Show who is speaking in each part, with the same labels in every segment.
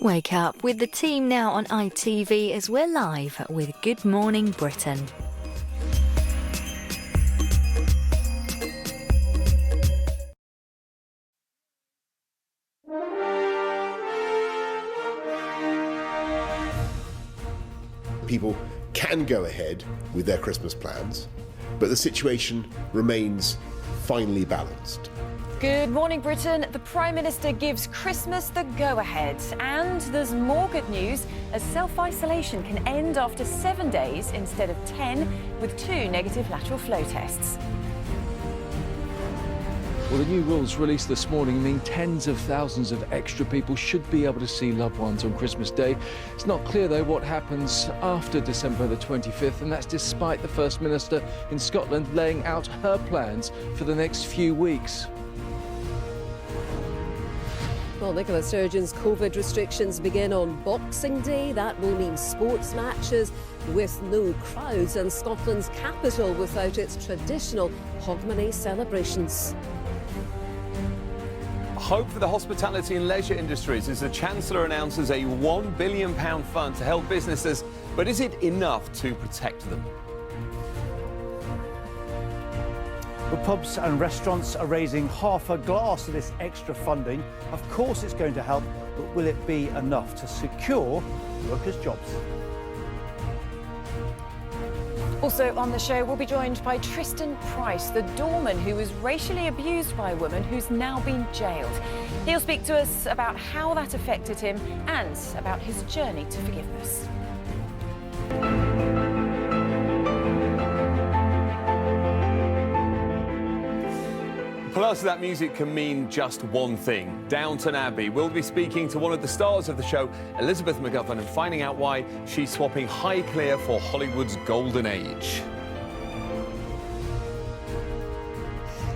Speaker 1: Wake up with the team now on ITV as we're live with Good Morning Britain.
Speaker 2: People can go ahead with their Christmas plans, but the situation remains finely balanced.
Speaker 3: Good morning, Britain. The Prime Minister gives Christmas the go-ahead. And there's more good news as self-isolation can end after 7 days instead of 10 with 2 negative lateral flow tests.
Speaker 4: Well, the new rules released this morning mean tens of thousands of extra people should be able to see loved ones on Christmas Day. It's not clear, though, what happens after December the 25th, and that's despite the First Minister in Scotland laying out her plans for the next few weeks.
Speaker 5: Well, Nicola Sturgeon's COVID restrictions begin on Boxing Day. That will mean sports matches with no crowds and Scotland's capital without its traditional Hogmanay celebrations.
Speaker 6: Hope for the hospitality and leisure industries as the Chancellor announces a £1 billion fund to help businesses. But is it enough to protect them?
Speaker 7: The pubs and restaurants are raising half a glass of this extra funding. Of course it's going to help, but will it be enough to secure workers' jobs?
Speaker 3: Also on the show, we'll be joined by Tristan Price, the doorman who was racially abused by a woman who's now been jailed. He'll speak to us about how that affected him and about his journey to forgiveness.
Speaker 6: Plus, that music can mean just one thing. Downton Abbey. We'll be speaking to one of the stars of the show, Elizabeth McGovern, and finding out why she's swapping Highclere for Hollywood's golden age.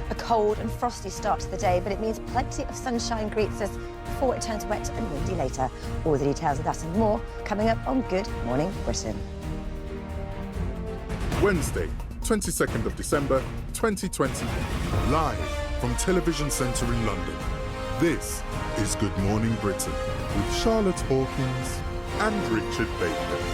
Speaker 8: A cold and frosty start to the day, but it means plenty of sunshine greets us before it turns wet and windy later. All the details of that and more coming up on Good Morning Britain.
Speaker 9: Wednesday, 22nd of December, 2020, live from Television Centre in London. This is Good Morning Britain with Charlotte Hawkins and Richard Baker.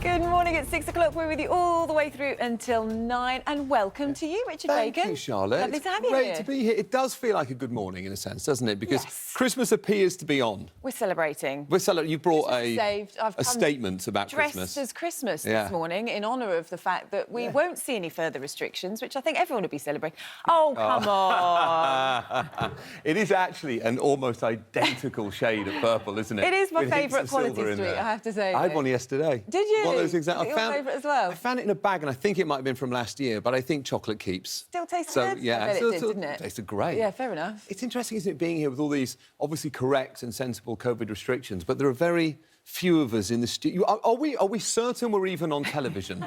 Speaker 3: Good morning, it's 6 o'clock. We're with you all the way through until 9. And welcome to you, Richard Baker.
Speaker 6: Thank you, Charlotte.
Speaker 3: Lovely to have you
Speaker 6: Great
Speaker 3: here.
Speaker 6: to be here. It does feel like a good morning in a sense, doesn't it? Because
Speaker 3: Yes.
Speaker 6: Christmas appears to be on.
Speaker 3: We're celebrating.
Speaker 6: You brought
Speaker 3: Saved. I've
Speaker 6: a
Speaker 3: come
Speaker 6: statement about
Speaker 3: dressed
Speaker 6: Christmas.
Speaker 3: as Christmas
Speaker 6: Yeah.
Speaker 3: this morning in honour of the fact that we won't see any further restrictions, which I think everyone would be celebrating. Oh, come on.
Speaker 6: It is actually an almost identical shade of purple, isn't it?
Speaker 3: It is my
Speaker 6: With hints
Speaker 3: favourite
Speaker 6: of
Speaker 3: quality
Speaker 6: silver in
Speaker 3: street,
Speaker 6: there.
Speaker 3: I have to say.
Speaker 6: I had one yesterday.
Speaker 3: Did you?
Speaker 6: One of those exact.
Speaker 3: Is it your favourite as well?
Speaker 6: I found it in a bag, and I think it might have been from last year, but I think chocolate keeps.
Speaker 3: Still tasted
Speaker 6: So,
Speaker 3: good?
Speaker 6: yeah,
Speaker 3: I bet
Speaker 6: still-
Speaker 3: it did,
Speaker 6: still
Speaker 3: didn't it?
Speaker 6: tasted great.
Speaker 3: Yeah, fair enough.
Speaker 6: It's interesting, isn't it, being here with all these obviously correct and sensible COVID restrictions, but there are very few of us in the studio. Are we certain we're even on television?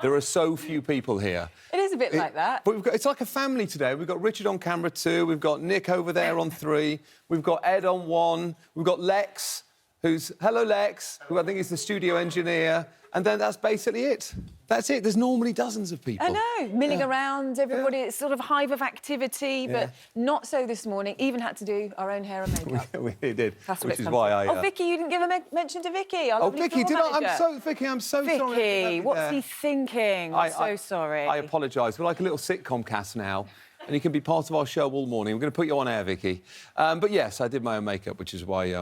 Speaker 6: There are so few people here.
Speaker 3: It is a bit like that.
Speaker 6: But it's like a family today. We've got Richard on camera 2, we've got Nick over there on 3, we've got Ed on 1, we've got Lex, hello Lex, who I think is the studio engineer, and then that's basically it. That's it. There's normally dozens of people.
Speaker 3: I know, milling around, everybody, it's sort of hive of activity, but not so this morning. Even had to do our own hair and makeup.
Speaker 6: We did,
Speaker 3: That's what
Speaker 6: which
Speaker 3: it's
Speaker 6: is
Speaker 3: come
Speaker 6: why
Speaker 3: from.
Speaker 6: I...
Speaker 3: Oh, Vicky, you didn't give a mention to Vicky. Our lovely
Speaker 6: Vicky,
Speaker 3: floor
Speaker 6: did I?
Speaker 3: manager.
Speaker 6: Vicky, I'm so
Speaker 3: Vicky,
Speaker 6: sorry.
Speaker 3: what's he thinking? I'm so sorry.
Speaker 6: I apologise. We're like a little sitcom cast now, and you can be part of our show all morning. We're going to put you on air, Vicky. But yes, I did my own makeup, which is why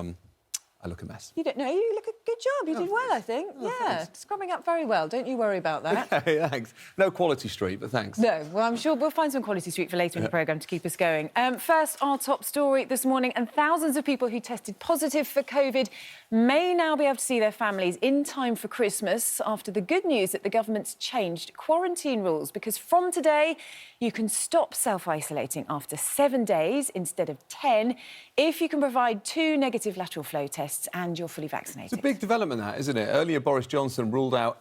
Speaker 6: I look a mess.
Speaker 3: You don't know, you look a good job. You did well, I think. Yeah, scrubbing up very well. Don't you worry about that.
Speaker 6: Okay, thanks. No Quality Street, but thanks.
Speaker 3: No, well, I'm sure we'll find some Quality Street for later in the programme to keep us going. First, our top story this morning, and thousands of people who tested positive for COVID may now be able to see their families in time for Christmas after the good news that the government's changed quarantine rules, because from today, you can stop self-isolating after 7 days instead of 10 if you can provide 2 negative lateral flow tests and you're fully vaccinated.
Speaker 6: It's a big development, that, isn't it? Earlier, Boris Johnson ruled out